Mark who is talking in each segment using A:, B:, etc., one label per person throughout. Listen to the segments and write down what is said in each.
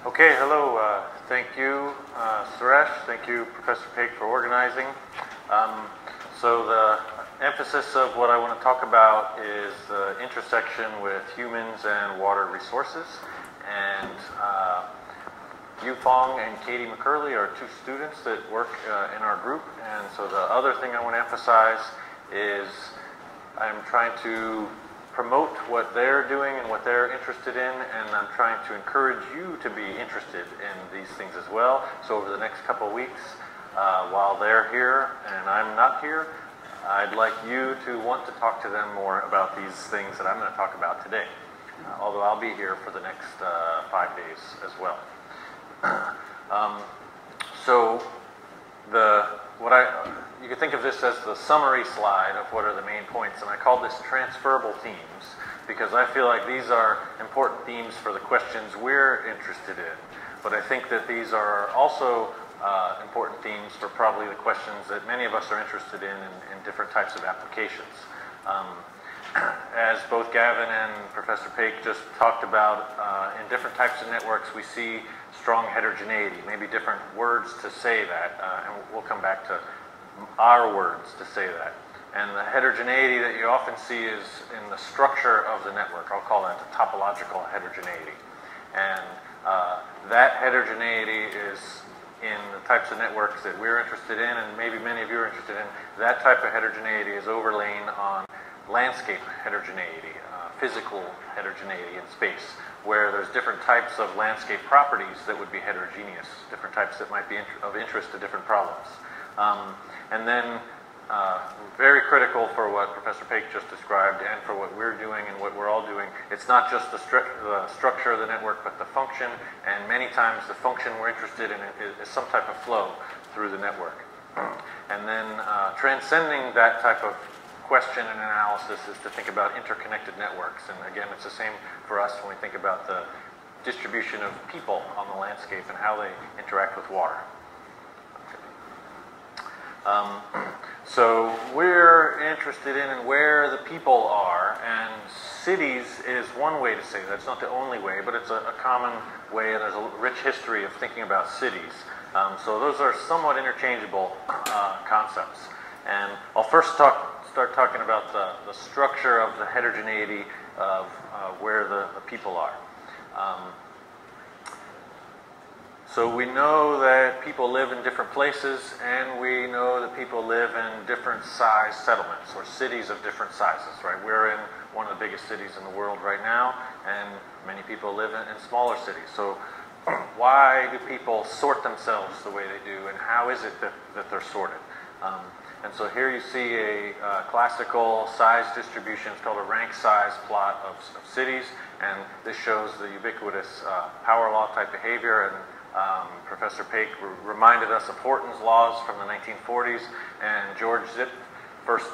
A: Okay, hello. Thank you, Suresh. Thank you, Professor Paik, for organizing. So the emphasis of what I want to talk about is the intersection with humans and water resources. And Yu Fong and Katie McCurley are two students that work in our group. And so the other thing I want to emphasize is I'm trying to promote what they're doing and what they're interested in, and I'm trying to encourage you to be interested in these things as well. So over the next couple of weeks, while they're here and I'm not here, I'd like you to want to talk to them more about these things that I'm going to talk about today, although I'll be here for the next 5 days as well. You can think of this as the summary slide of what are the main points, and I call this transferable themes because I feel like these are important themes for the questions we're interested in. But I think that these are also important themes for probably the questions that many of us are interested in different types of applications. As both Gavin and Professor Paik just talked about, in different types of networks we see strong heterogeneity, maybe different words to say that, and we'll come back to our words to say that. And the heterogeneity that you often see is in the structure of the network. I'll call that the topological heterogeneity. And that heterogeneity is in the types of networks that we're interested in, and maybe many of you are interested in. That type of heterogeneity is overlain on landscape heterogeneity, physical heterogeneity in space, where there's different types of landscape properties that would be heterogeneous, different types that might be of interest to different problems. And then, very critical for what Professor Paik just described and for what we're doing and what we're all doing, it's not just the structure of the network, but the function, and many times the function we're interested in is some type of flow through the network. And then transcending that type of question and analysis is to think about interconnected networks. And again, it's the same for us when we think about the distribution of people on the landscape and how they interact with water. So we're interested in where the people are, and cities is one way to say that. It's not the only way, but it's a common way, and there's a rich history of thinking about cities. So those are somewhat interchangeable concepts. And I'll first start talking about the structure of the heterogeneity of where the people are. So we know that people live in different places, and we know that people live in different size settlements or cities of different sizes, right? We're in one of the biggest cities in the world right now, and many people live in smaller cities. So why do people sort themselves the way they do, and how is it that they're sorted? And so here you see a classical size distribution. It's called a rank size plot of cities, and this shows the ubiquitous power law type behavior. And Professor Paik reminded us of Horton's laws from the 1940s, and George Zipp first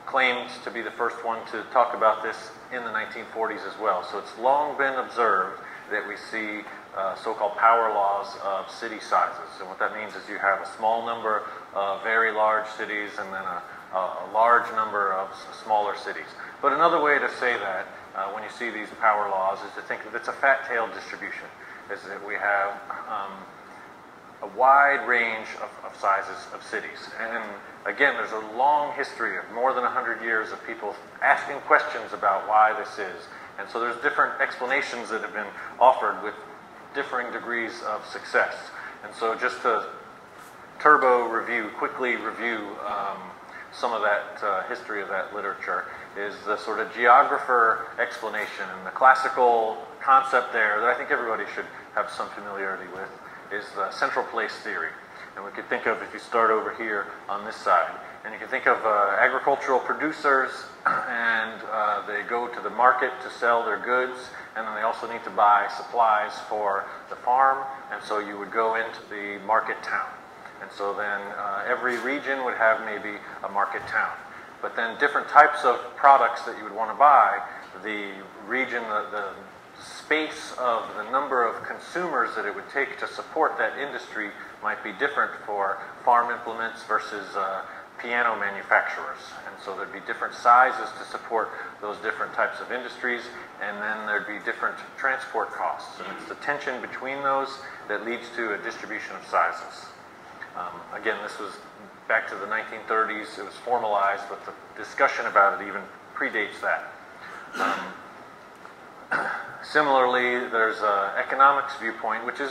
A: claimed to be the first one to talk about this in the 1940s as well. So it's long been observed that we see so-called power laws of city sizes. And what that means is you have a small number of very large cities and then a large number of smaller cities. But another way to say that when you see these power laws is to think that it's a fat-tailed distribution, is that we have a wide range of sizes of cities. And again, there's a long history of more than 100 years of people asking questions about why this is. And so there's different explanations that have been offered with differing degrees of success. And so just to quickly review some of that history of that literature is the sort of geographer explanation. And the classical concept there that I think everybody should have some familiarity with is the central place theory. And we could think of, if you start over here on this side, and you can think of agricultural producers, and they go to the market to sell their goods, and then they also need to buy supplies for the farm, and so you would go into the market town. And so then every region would have maybe a market town. But then different types of products that you would want to buy, the region, the space of the number of consumers that it would take to support that industry might be different for farm implements versus piano manufacturers. And so there'd be different sizes to support those different types of industries, and then there'd be different transport costs. And it's the tension between those that leads to a distribution of sizes. Again, this was back to the 1930s. It was formalized, but the discussion about it even predates that. Similarly, there's an economics viewpoint, which is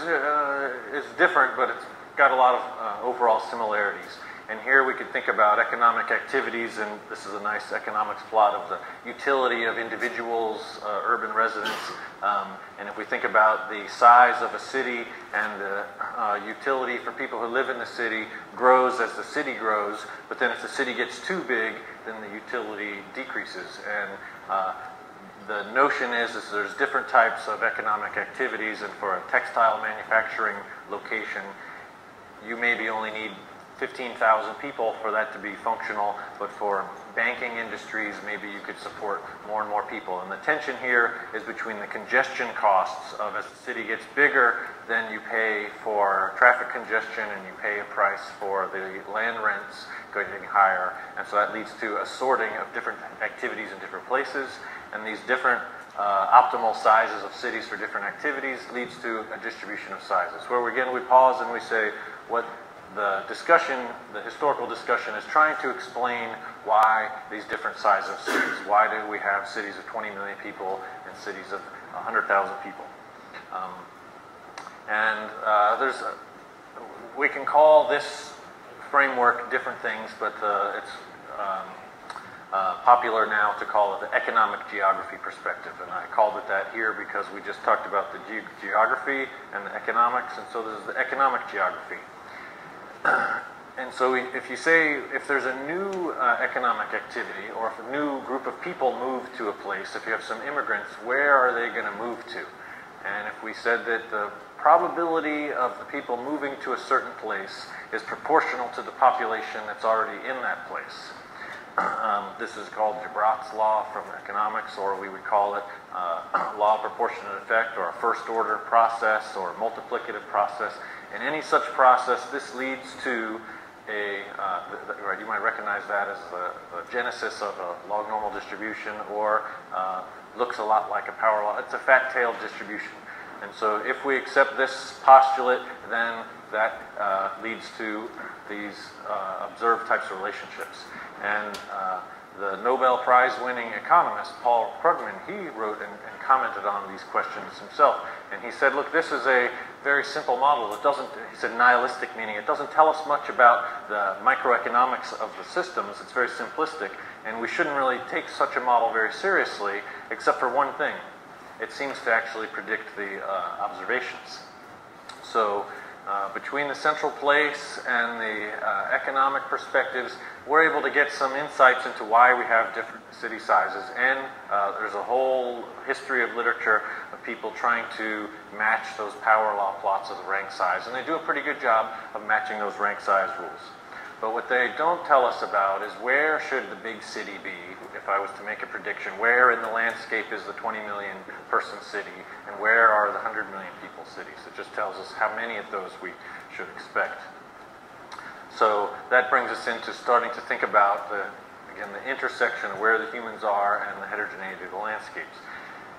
A: different, but it's got a lot of overall similarities. And here we could think about economic activities, and this is a nice economics plot of the utility of individuals, urban residents. And if we think about the size of a city and the utility for people who live in the city grows as the city grows, but then if the city gets too big, then the utility decreases. And the notion is there's different types of economic activities, and for a textile manufacturing location, you maybe only need 15,000 people for that to be functional, but for banking industries, maybe you could support more and more people. And the tension here is between the congestion costs of, as the city gets bigger, then you pay for traffic congestion and you pay a price for the land rents getting higher. And so that leads to a sorting of different activities in different places, and these different optimal sizes of cities for different activities leads to a distribution of sizes. Where again we pause and we say, what the discussion, the historical discussion, is trying to explain why these different sizes of cities. Why do we have cities of 20 million people and cities of 100,000 people? We can call this framework different things, but it's popular now to call it the economic geography perspective. And I called it that here because we just talked about the geography and the economics, and so this is the economic geography. And so if you say, if there's a new economic activity, or if a new group of people move to a place, if you have some immigrants, where are they going to move to? And if we said that the probability of the people moving to a certain place is proportional to the population that's already in that place. This is called Jawitz's law from economics, or we would call it law of proportionate effect, or a first order process, or multiplicative process. In any such process, this leads to a, you might recognize that as the genesis of a log normal distribution, or looks a lot like a power law. It's a fat-tailed distribution. And so if we accept this postulate, then that leads to these observed types of relationships. And the Nobel Prize-winning economist, Paul Krugman, he wrote and commented on these questions himself. And he said, look, this is a very simple model. It doesn't, he said, nihilistic, meaning it doesn't tell us much about the microeconomics of the systems. It's very simplistic, and we shouldn't really take such a model very seriously, except for one thing. It seems to actually predict the observations. So between the central place and the economic perspectives, we're able to get some insights into why we have different city sizes. And there's a whole history of literature of people trying to match those power law plots of the rank size. And they do a pretty good job of matching those rank size rules. But what they don't tell us about is where should the big city be, if I was to make a prediction. Where in the landscape is the 20 million person city, and where are the 100 million people cities? It just tells us how many of those we should expect. So that brings us into starting to think about, again, the intersection of where the humans are and the heterogeneity of the landscapes.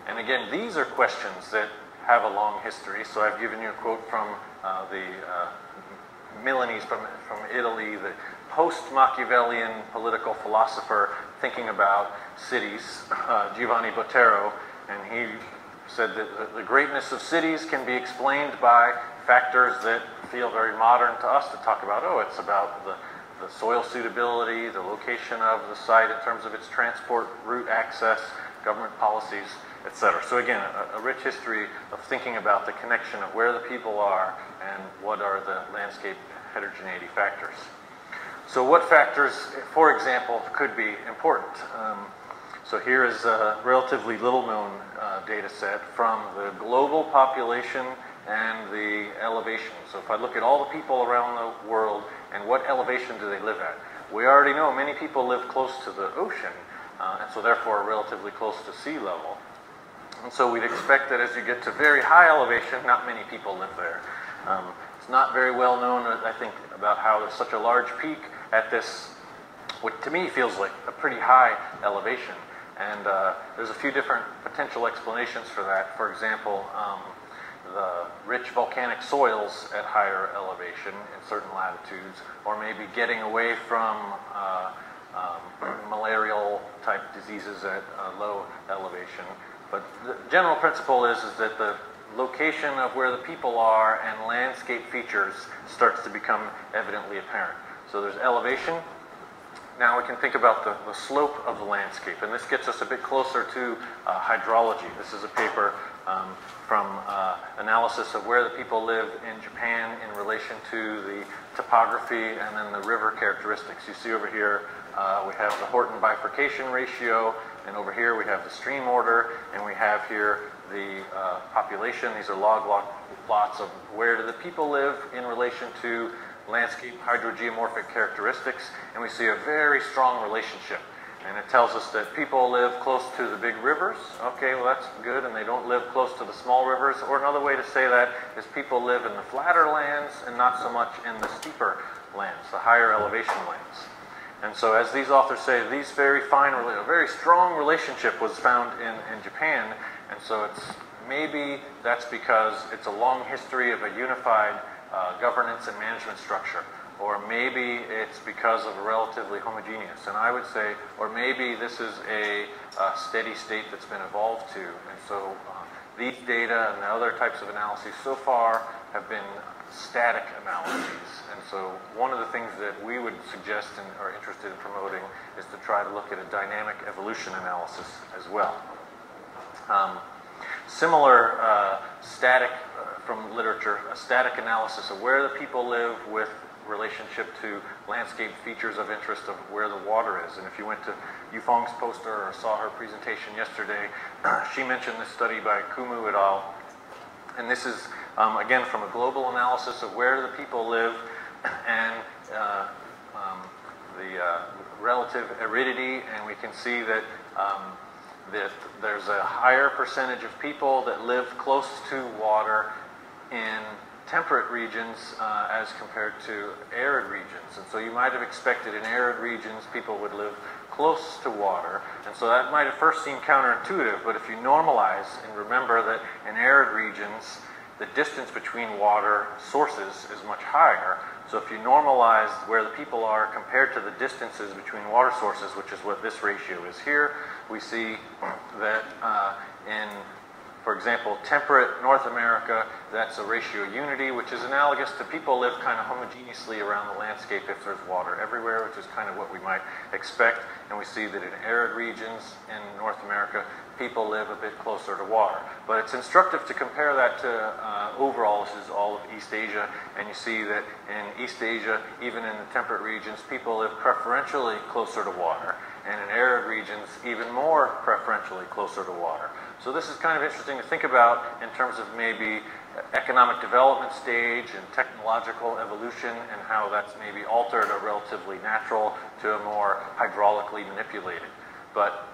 A: And again, these are questions that have a long history. So I've given you a quote from the Milanese from Italy, the post-Machiavellian political philosopher thinking about cities, Giovanni Botero, and he said that the greatness of cities can be explained by factors that feel very modern to us to talk about. Oh, it's about the soil suitability, the location of the site in terms of its transport route access, government policies, etc. So again, a rich history of thinking about the connection of where the people are and what are the landscape heterogeneity factors. So what factors, for example, could be important? So here is a relatively little-known data set from the global population and the elevation. So if I look at all the people around the world and what elevation do they live at, we already know many people live close to the ocean, and so therefore relatively close to sea level. And so we'd expect that as you get to very high elevation, not many people live there. It's not very well known, I think, about how there's such a large peak at this what to me feels like a pretty high elevation. And there's a few different potential explanations for that. For example, the rich volcanic soils at higher elevation in certain latitudes, or maybe getting away from malarial type diseases at low elevation. But the general principle is that the location of where the people are and landscape features starts to become evidently apparent. So there's elevation. Now we can think about the slope of the landscape, and this gets us a bit closer to hydrology. This is a paper from analysis of where the people live in Japan in relation to the topography and then the river characteristics. You see over here we have the Horton bifurcation ratio, and over here we have the stream order, and we have here the population. These are log plots of where do the people live in relation to landscape hydrogeomorphic characteristics, and we see a very strong relationship. And it tells us that people live close to the big rivers. Okay, well that's good, and they don't live close to the small rivers. Or another way to say that is people live in the flatter lands and not so much in the steeper lands, the higher elevation lands. And so as these authors say, these very strong relationship was found in Japan, and so it's maybe that's because it's a long history of a unified governance and management structure, or maybe it's because of a relatively homogeneous, and I would say, or maybe this is a steady state that's been evolved to, and so these data and the other types of analyses so far have been static analyses, and so one of the things that we would suggest and are interested in promoting is to try to look at a dynamic evolution analysis as well. Similar static from literature, a static analysis of where the people live with relationship to landscape features of interest of where the water is. And if you went to Yufeng's poster or saw her presentation yesterday, she mentioned this study by Kumu et al. And this is, again, from a global analysis of where the people live and the relative aridity, and we can see that that there's a higher percentage of people that live close to water in temperate regions as compared to arid regions. And so you might have expected in arid regions people would live close to water. And so that might have first seemed counterintuitive, but if you normalize and remember that in arid regions, the distance between water sources is much higher. So if you normalize where the people are compared to the distances between water sources, which is what this ratio is here, we see that in, for example, temperate North America, that's a ratio unity, which is analogous to people live kind of homogeneously around the landscape if there's water everywhere, which is kind of what we might expect. And we see that in arid regions in North America, people live a bit closer to water. But it's instructive to compare that to overall, this is all of East Asia, and you see that in East Asia, even in the temperate regions, people live preferentially closer to water. And in arid regions, even more preferentially closer to water. So this is kind of interesting to think about in terms of maybe economic development stage and technological evolution and how that's maybe altered a relatively natural to a more hydraulically manipulated. But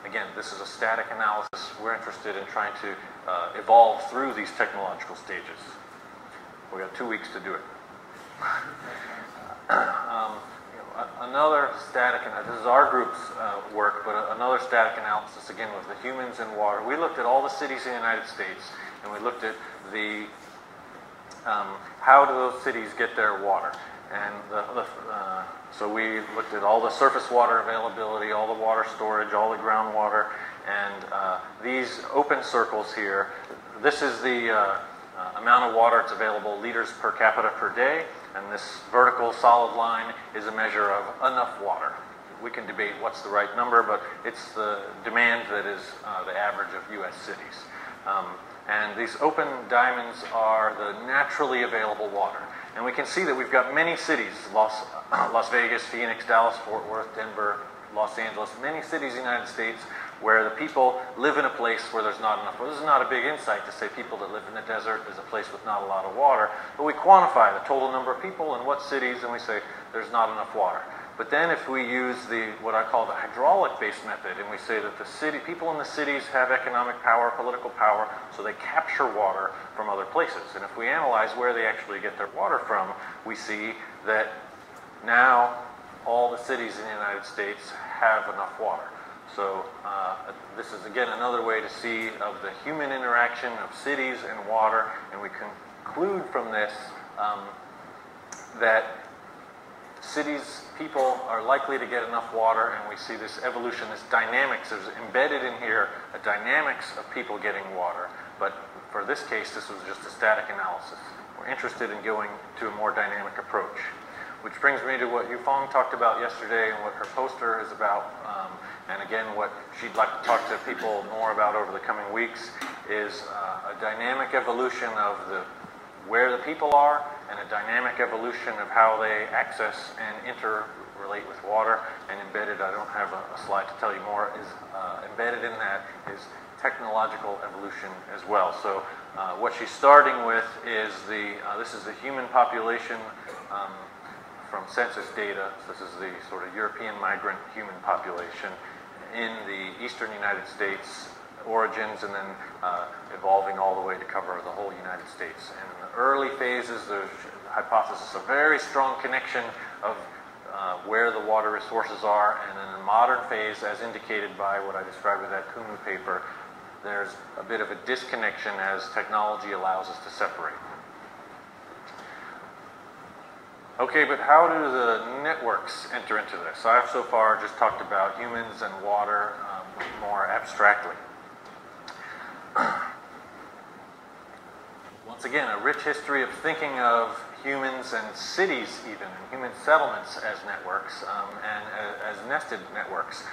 A: again, this is a static analysis. We're interested in trying to evolve through these technological stages. We got 2 weeks to do it. Another static, and this is our group's work, but another static analysis, again, was the humans and water. We looked at all the cities in the United States, and we looked at the how do those cities get their water. And so we looked at all the surface water availability, all the water storage, all the groundwater, and these open circles here, this is the amount of water that's available, liters per capita per day, and this vertical solid line is a measure of enough water. We can debate what's the right number, but it's the demand that is the average of U.S. cities. And these open diamonds are the naturally available water. And we can see that we've got many cities, Las Vegas, Phoenix, Dallas, Fort Worth, Denver, Los Angeles, many cities in the United States where the people live in a place where there's not enough. Well, this is not a big insight to say people that live in the desert is a place with not a lot of water, but we quantify the total number of people in what cities, and we say there's not enough water. But then if we use what I call the hydraulic-based method, and we say that the people in the cities have economic power, political power, so they capture water from other places. And if we analyze where they actually get their water from, we see that now all the cities in the United States have enough water. So this is again another way to see of the human interaction of cities and water, and we conclude from this that cities, people are likely to get enough water, and we see this evolution, this dynamics. There's embedded in here a dynamics of people getting water, but for this case, this was just a static analysis. We're interested in going to a more dynamic approach, which brings me to what Yufeng talked about yesterday and what her poster is about, and again, what she'd like to talk to people more about over the coming weeks is a dynamic evolution of where the people are, and a dynamic evolution of how they access and interrelate with water. And embedded, I don't have a slide to tell you more, is embedded in that is technological evolution as well. So what she's starting with is this is the human population from census data. So this is the sort of European migrant human population in the eastern United States origins, and then evolving all the way to cover the whole United States. And in the early phases, there's hypothesis, a very strong connection of where the water resources are, and in the modern phase, as indicated by what I described with that Kumu paper, there's a bit of a disconnection as technology allows us to separate. Okay, but how do the networks enter into this? I've so far just talked about humans and water more abstractly. Once again, a rich history of thinking of humans and cities even, and human settlements as networks, and as nested networks.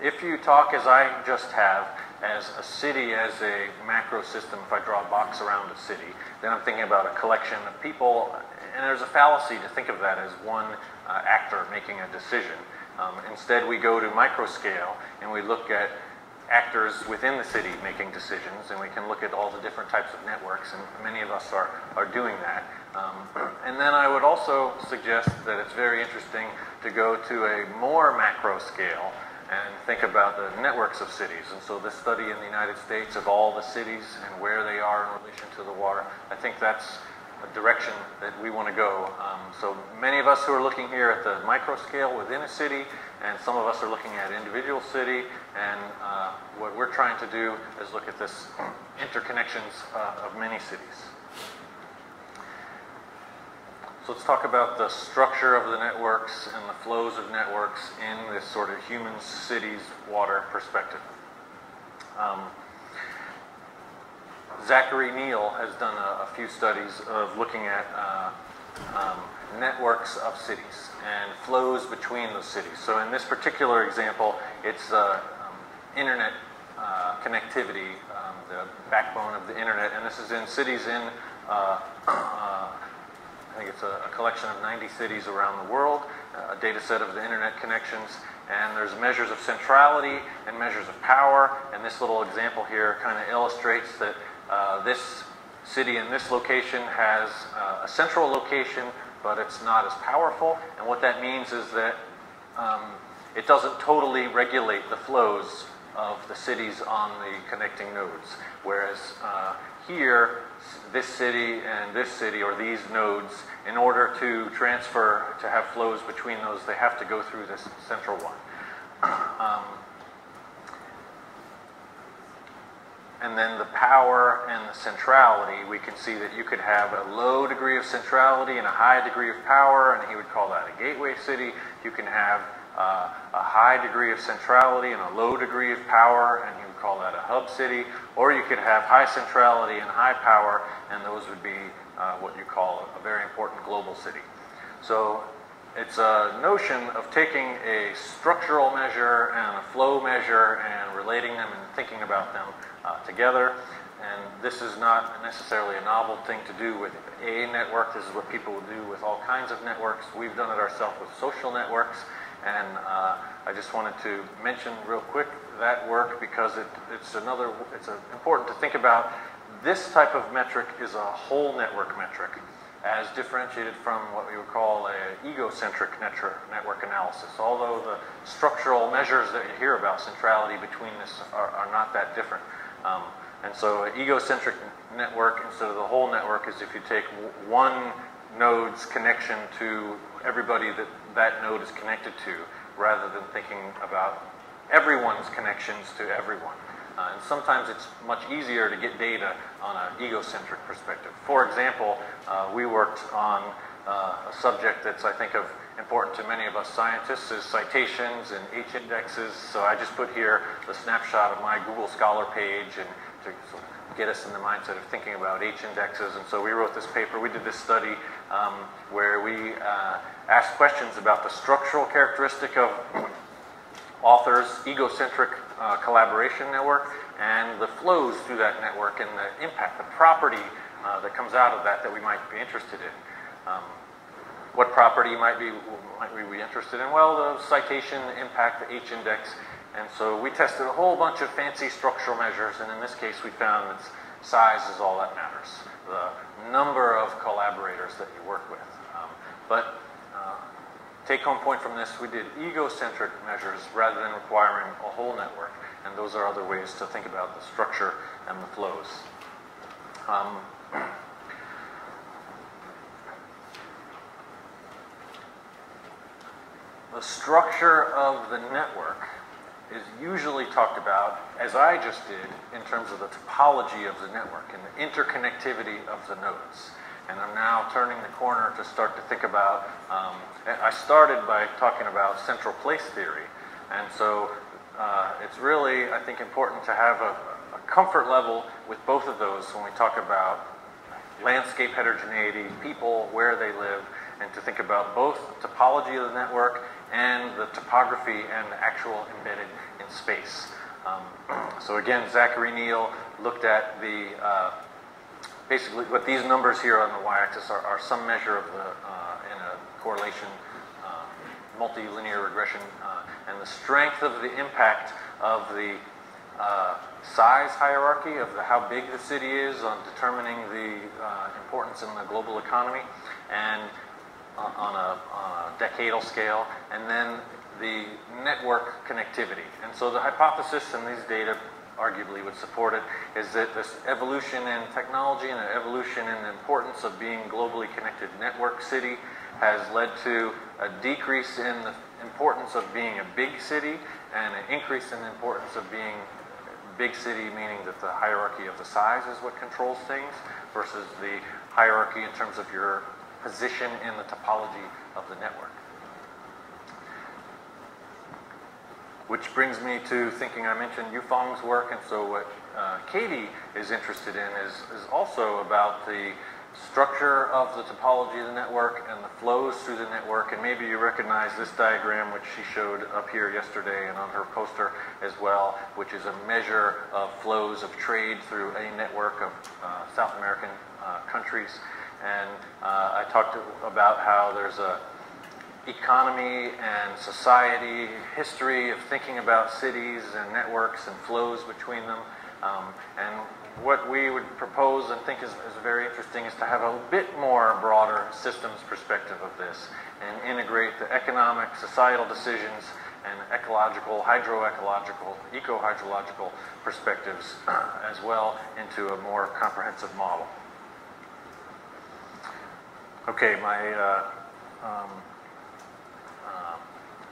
A: If you talk, as I just have, as a city as a macro system, if I draw a box around a city, then I'm thinking about a collection of people, and there's a fallacy to think of that as one actor making a decision. Instead, we go to micro scale, and we look at actors within the city making decisions, and we can look at all the different types of networks, and many of us are doing that. And then I would also suggest that it's very interesting to go to a more macro scale and think about the networks of cities. And so this study in the United States of all the cities and where they are in relation to the water, I think that's a direction that we want to go. So many of us who are looking here at the micro scale within a city, and some of us are looking at individual city, and what we're trying to do is look at this interconnections of many cities. So let's talk about the structure of the networks and the flows of networks in this sort of human cities water perspective. Zachary Neal has done a few studies of looking at networks of cities and flows between those cities. So in this particular example, it's internet connectivity, the backbone of the internet, and this is in cities in I think it's a collection of 90 cities around the world, a data set of the internet connections, and there's measures of centrality and measures of power, and this little example here kind of illustrates that this city in this location has a central location, but it's not as powerful, and what that means is that it doesn't totally regulate the flows of the cities on the connecting nodes, whereas here, this city and this city, or these nodes, in order to transfer, to have flows between those, they have to go through this central one. And then the power and the centrality, we can see that you could have a low degree of centrality and a high degree of power, and he would call that a gateway city. You can have a high degree of centrality and a low degree of power, and he would call that a hub city. Or you could have high centrality and high power, and those would be what you call a very important global city. So it's a notion of taking a structural measure and a flow measure and relating them and thinking about them together. And this is not necessarily a novel thing to do with a network. This is what people will do with all kinds of networks. We've done it ourselves with social networks. And I just wanted to mention real quick that work because it's important to think about. This type of metric is a whole network metric, as differentiated from what we would call an egocentric network analysis. Although the structural measures that you hear about, centrality between this, are not that different. And so an egocentric network instead of the whole network is if you take one node's connection to everybody that that node is connected to, rather than thinking about everyone's connections to everyone. And sometimes it's much easier to get data on an egocentric perspective. For example, we worked on a subject that's, I think, of important to many of us scientists, is citations and H-indexes. So I just put here the snapshot of my Google Scholar page and to sort of get us in the mindset of thinking about H-indexes. And so we wrote this paper. We did this study where we asked questions about the structural characteristic of authors' egocentric collaboration network and the flows through that network and the impact, the property that comes out of that we might be interested in. What property might we be interested in? Well, the citation, the impact, the H-index. And so we tested a whole bunch of fancy structural measures, and in this case we found that size is all that matters, the number of collaborators that you work with. Take-home point from this, we did egocentric measures rather than requiring a whole network, and those are other ways to think about the structure and the flows. The structure of the network is usually talked about, as I just did, in terms of the topology of the network and the interconnectivity of the nodes. And I'm now turning the corner to start to think about, I started by talking about central place theory. And so it's really, I think, important to have a comfort level with both of those when we talk about landscape heterogeneity, people, where they live, and to think about both the topology of the network and the topography and the actual embedded in space. So again, Zachary Neal looked at the, basically what these numbers here on the y-axis are some measure of the, in a correlation, multilinear regression, and the strength of the impact of the size hierarchy of how big the city is on determining the importance in the global economy, and on a decadal scale, and then the network connectivity. And so the hypothesis, and these data arguably would support it, is that this evolution in technology and an evolution in the importance of being globally connected network city has led to a decrease in the importance of being a big city and an increase in the importance of being big city, meaning that the hierarchy of the size is what controls things, versus the hierarchy in terms of your position in the topology of the network. Which brings me to thinking, I mentioned Yufeng's work, and so what Katie is interested in is also about the structure of the topology of the network and the flows through the network. And maybe you recognize this diagram, which she showed up here yesterday and on her poster as well, which is a measure of flows of trade through a network of South American countries. And I talked about how there's a economy and society history of thinking about cities and networks and flows between them. And what we would propose and think is very interesting is to have a bit more broader systems perspective of this and integrate the economic, societal decisions and ecological, hydroecological, eco-hydrological perspectives as well into a more comprehensive model. Okay, my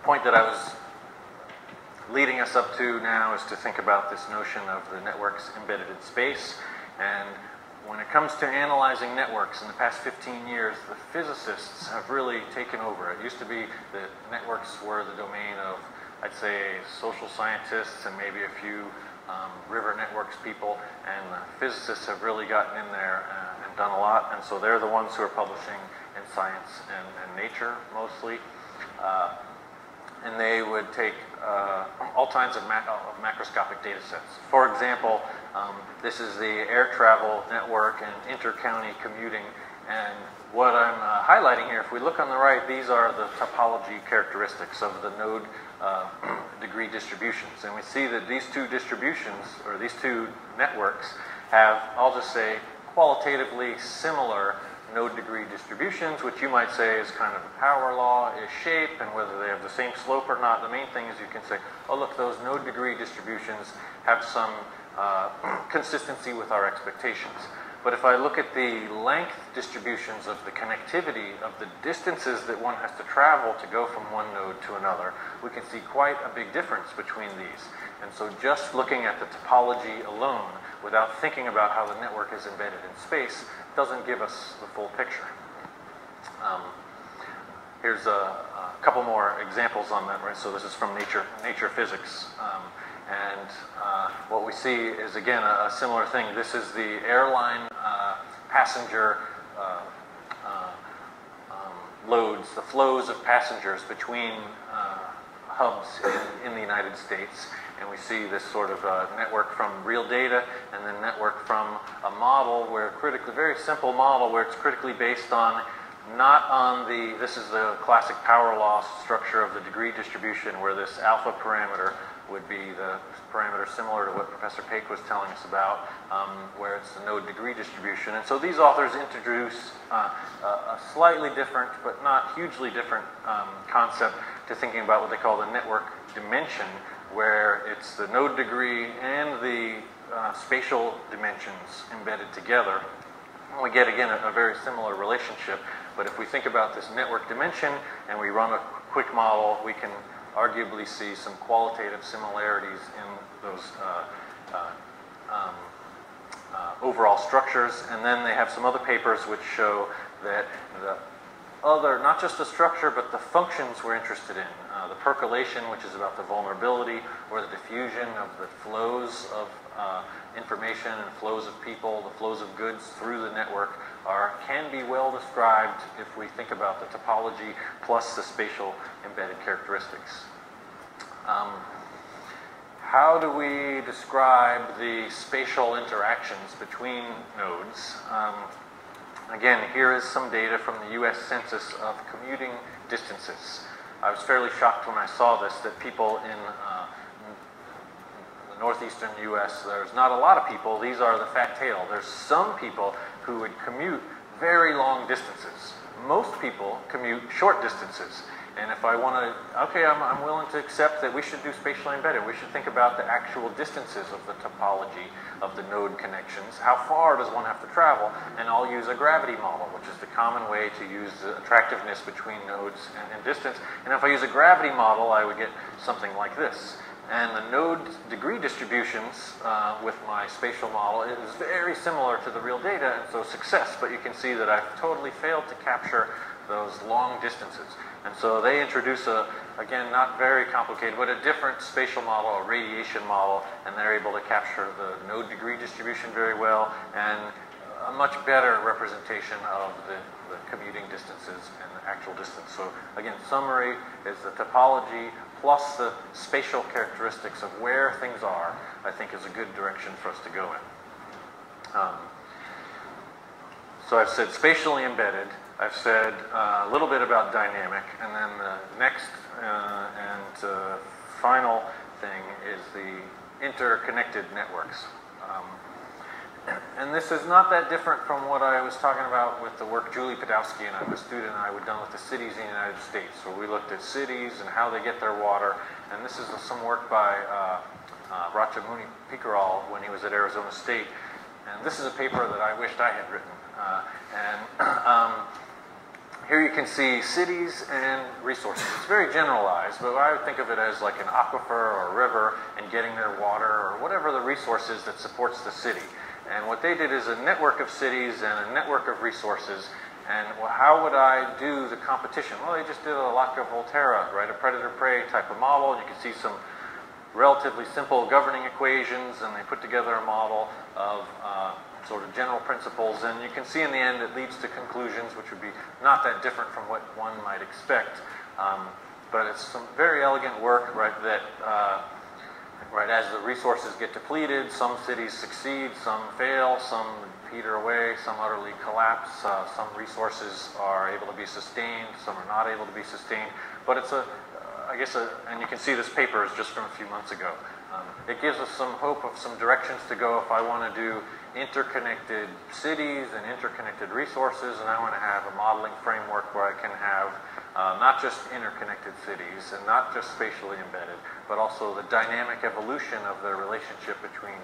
A: point that I was leading us up to now is to think about this notion of the networks embedded in space. And when it comes to analyzing networks in the past 15 years, the physicists have really taken over. It used to be that networks were the domain of, I'd say, social scientists and maybe a few river networks people, and the physicists have really gotten in there and done a lot, and so they're the ones who are publishing in Science and Nature mostly. And they would take all kinds of macroscopic data sets. For example, this is the air travel network and inter-county commuting. And what I'm highlighting here, if we look on the right, these are the topology characteristics of the node degree distributions. And we see that these two distributions, or these two networks, have, I'll just say, qualitatively similar node degree distributions, which you might say is kind of a power law-ish shape, and whether they have the same slope or not. The main thing is you can say, oh look, those node degree distributions have some consistency with our expectations. But if I look at the length distributions of the connectivity of the distances that one has to travel to go from one node to another, we can see quite a big difference between these. And so just looking at the topology alone, without thinking about how the network is embedded in space, doesn't give us the full picture. Here's a couple more examples on that, right? So this is from nature physics. And what we see is, again, a similar thing. This is the airline passenger loads, the flows of passengers between hubs in the United States. And we see this sort of network from real data and then network from a model where very simple model where it's critically based on not on this is the classic power law structure of the degree distribution where this alpha parameter would be the parameter similar to what Professor Paik was telling us about, where it's the node degree distribution. And so these authors introduce a slightly different, but not hugely different concept to thinking about what they call the network dimension, where it's the node degree and the spatial dimensions embedded together. And we get, again, a very similar relationship. But if we think about this network dimension and we run a quick model, we can arguably see some qualitative similarities in those overall structures. And then they have some other papers which show that the other, not just the structure, but the functions we're interested in. The percolation, which is about the vulnerability, or the diffusion of the flows of information and flows of people, the flows of goods through the network can be well described if we think about the topology plus the spatial embedded characteristics. How do we describe the spatial interactions between nodes? Again, here is some data from the US Census of commuting distances. I was fairly shocked when I saw this, that people in the northeastern US, there's not a lot of people. These are the fat tail. There's some people who would commute very long distances. Most people commute short distances. And if I want to, okay, I'm willing to accept that we should do spatially embedded. We should think about the actual distances of the topology of the node connections. How far does one have to travel? And I'll use a gravity model, which is the common way to use the attractiveness between nodes and distance. And if I use a gravity model, I would get something like this. And the node degree distributions with my spatial model is very similar to the real data, and so success. But you can see that I've totally failed to capture those long distances. And so they introduce again, not very complicated, but a different spatial model, a radiation model, and they're able to capture the node degree distribution very well, and a much better representation of the commuting distances and the actual distance. So again, summary is the topology plus the spatial characteristics of where things are, I think is a good direction for us to go in. So I've said spatially embedded. I've said a little bit about dynamic, and then the next and final thing is the interconnected networks. And this is not that different from what I was talking about with the work Julie Podowski and a student and I had done with the cities in the United States, where we looked at cities and how they get their water. And this is some work by Ratchamuni Pikaral when he was at Arizona State. And this is a paper that I wished I had written. Here you can see cities and resources. It's very generalized, but I would think of it as like an aquifer or a river and getting their water or whatever the resource is that supports the city. And what they did is a network of cities and a network of resources. And how would I do the competition? Well, they just did a Lotka-Volterra, right? A predator-prey type of model. And you can see some relatively simple governing equations, and they put together a model of sort of general principles, and you can see in the end it leads to conclusions which would be not that different from what one might expect. But it's some very elegant work, right, that right as the resources get depleted, some cities succeed, some fail, some peter away, some utterly collapse, some resources are able to be sustained, some are not able to be sustained. But it's and you can see this paper is just from a few months ago. It gives us some hope of some directions to go if I want to do interconnected cities and interconnected resources, and I want to have a modeling framework where I can have not just interconnected cities and not just spatially embedded, but also the dynamic evolution of the relationship between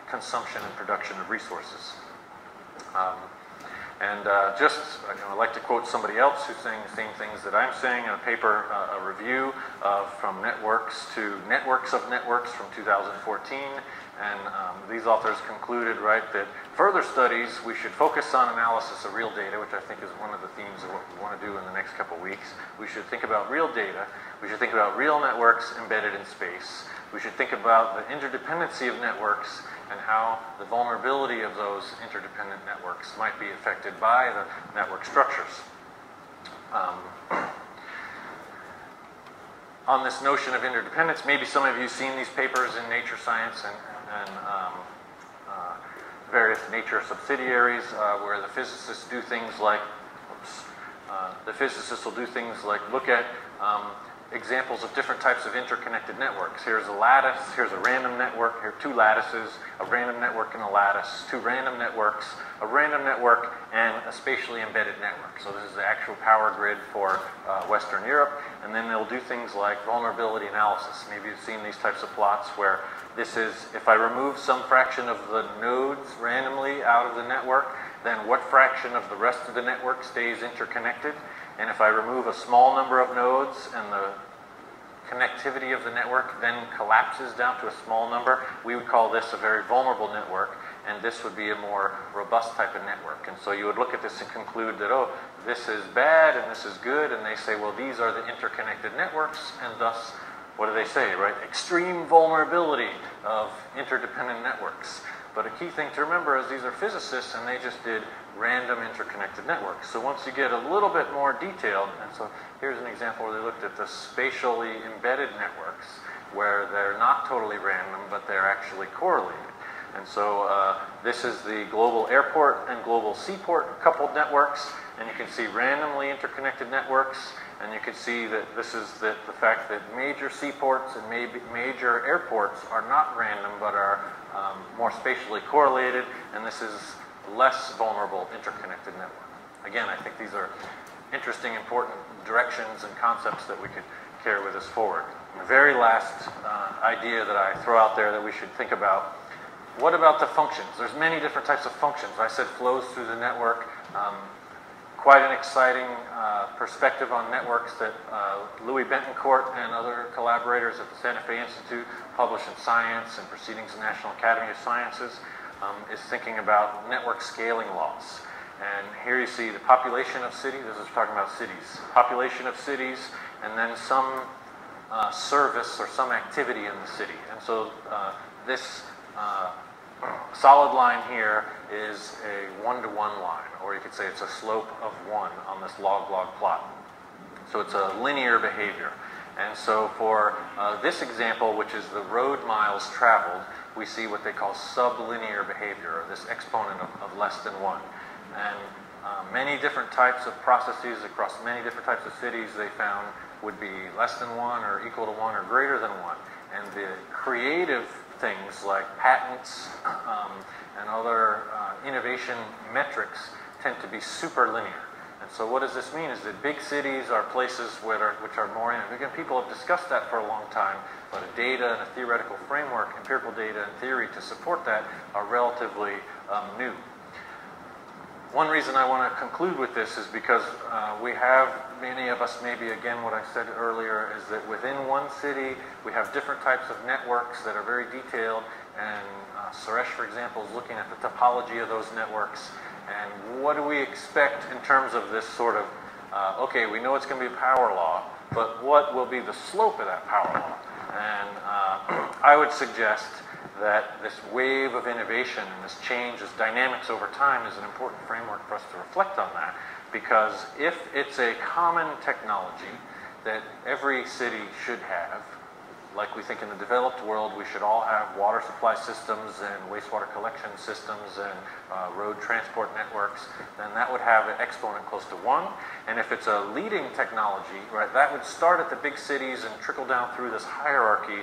A: consumption and production of resources. I'd like to quote somebody else who's saying the same things that I'm saying in a paper, a review from networks to networks of networks from 2014. And these authors concluded, right, that further studies, we should focus on analysis of real data, which I think is one of the themes of what we want to do in the next couple weeks. We should think about real data. We should think about real networks embedded in space. We should think about the interdependency of networks and how the vulnerability of those interdependent networks might be affected by the network structures. On this notion of interdependence, maybe some of you have seen these papers in Nature Science and various nature subsidiaries where the physicists do things like, the physicists will do things like look at examples of different types of interconnected networks. Here's a lattice, here's a random network, here are two lattices, a random network and a lattice, two random networks, a random network, and a spatially embedded network. So this is the actual power grid for Western Europe. And then they'll do things like vulnerability analysis. Maybe you've seen these types of plots where this is, if I remove some fraction of the nodes randomly out of the network, then what fraction of the rest of the network stays interconnected? And if I remove a small number of nodes and the connectivity of the network then collapses down to a small number, we would call this a very vulnerable network, and this would be a more robust type of network. And so you would look at this and conclude that, oh, this is bad and this is good, and they say, well, these are the interconnected networks, and thus, what do they say, right? Extreme vulnerability of interdependent networks. But a key thing to remember is these are physicists, and they just did random interconnected networks. So once you get a little bit more detailed, and so here's an example where they looked at the spatially embedded networks, where they're not totally random, but they're actually correlated. And so this is the global airport and global seaport coupled networks, and you can see randomly interconnected networks, and you can see that this is the fact that major seaports and major airports are not random, but are more spatially correlated, and this is less vulnerable interconnected network. Again, I think these are interesting, important directions and concepts that we could carry with us forward. And the very last idea that I throw out there that we should think about, what about the functions? There's many different types of functions. I said flows through the network. Quite an exciting perspective on networks that Louis Bentoncourt and other collaborators at the Santa Fe Institute published in Science and Proceedings of the National Academy of Sciences is thinking about network scaling laws. And here you see the population of cities. This is talking about cities. Population of cities, and then some service or some activity in the city. And so this solid line here is a one-to-one line, or you could say it's a slope of 1 on this log-log plot. So it's a linear behavior. And so for this example, which is the road miles traveled, we see what they call sublinear behavior, or this exponent of less than 1. And many different types of processes across many different types of cities they found would be less than 1 or equal to 1 or greater than 1. And the creative things like patents and other innovation metrics tend to be super linear. And so what does this mean is that big cities are places which are more innovative. Again, people have discussed that for a long time, but a data and a theoretical framework, empirical data and theory to support that are relatively new. One reason I want to conclude with this is because we have, many of us, maybe again what I said earlier, is that within one city we have different types of networks that are very detailed, and Suresh, for example, is looking at the topology of those networks. And what do we expect in terms of this sort of, okay, we know it's going to be a power law, but what will be the slope of that power law? And I would suggest that this wave of innovation and this change, this dynamics over time is an important framework for us to reflect on that, because if it's a common technology that every city should have, like we think in the developed world we should all have water supply systems and wastewater collection systems and road transport networks, then that would have an exponent close to 1. And if it's a leading technology, right, that would start at the big cities and trickle down through this hierarchy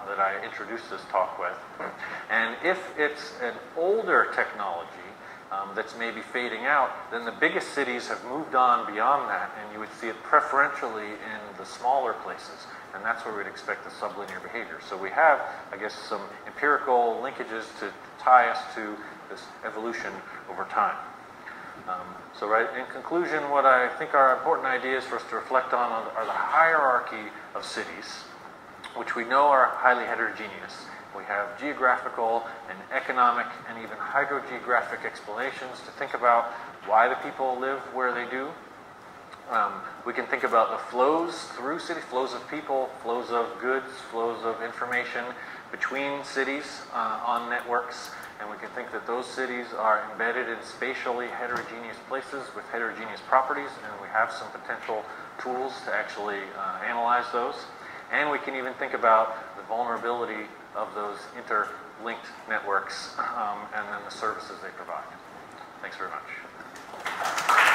A: that I introduced this talk with. And if it's an older technology that's maybe fading out, then the biggest cities have moved on beyond that, and you would see it preferentially in the smaller places. And that's where we'd expect the sublinear behavior. So we have, I guess, some empirical linkages to tie us to this evolution over time. So right, in conclusion, what I think are important ideas for us to reflect on are the hierarchy of cities, which we know are highly heterogeneous. We have geographical and economic and even hydrogeographic explanations to think about why the people live where they do. We can think about the flows through cities, flows of people, flows of goods, flows of information between cities on networks. And we can think that those cities are embedded in spatially heterogeneous places with heterogeneous properties, and we have some potential tools to actually analyze those. And we can even think about the vulnerability of those interlinked networks and then the services they provide. Thanks very much.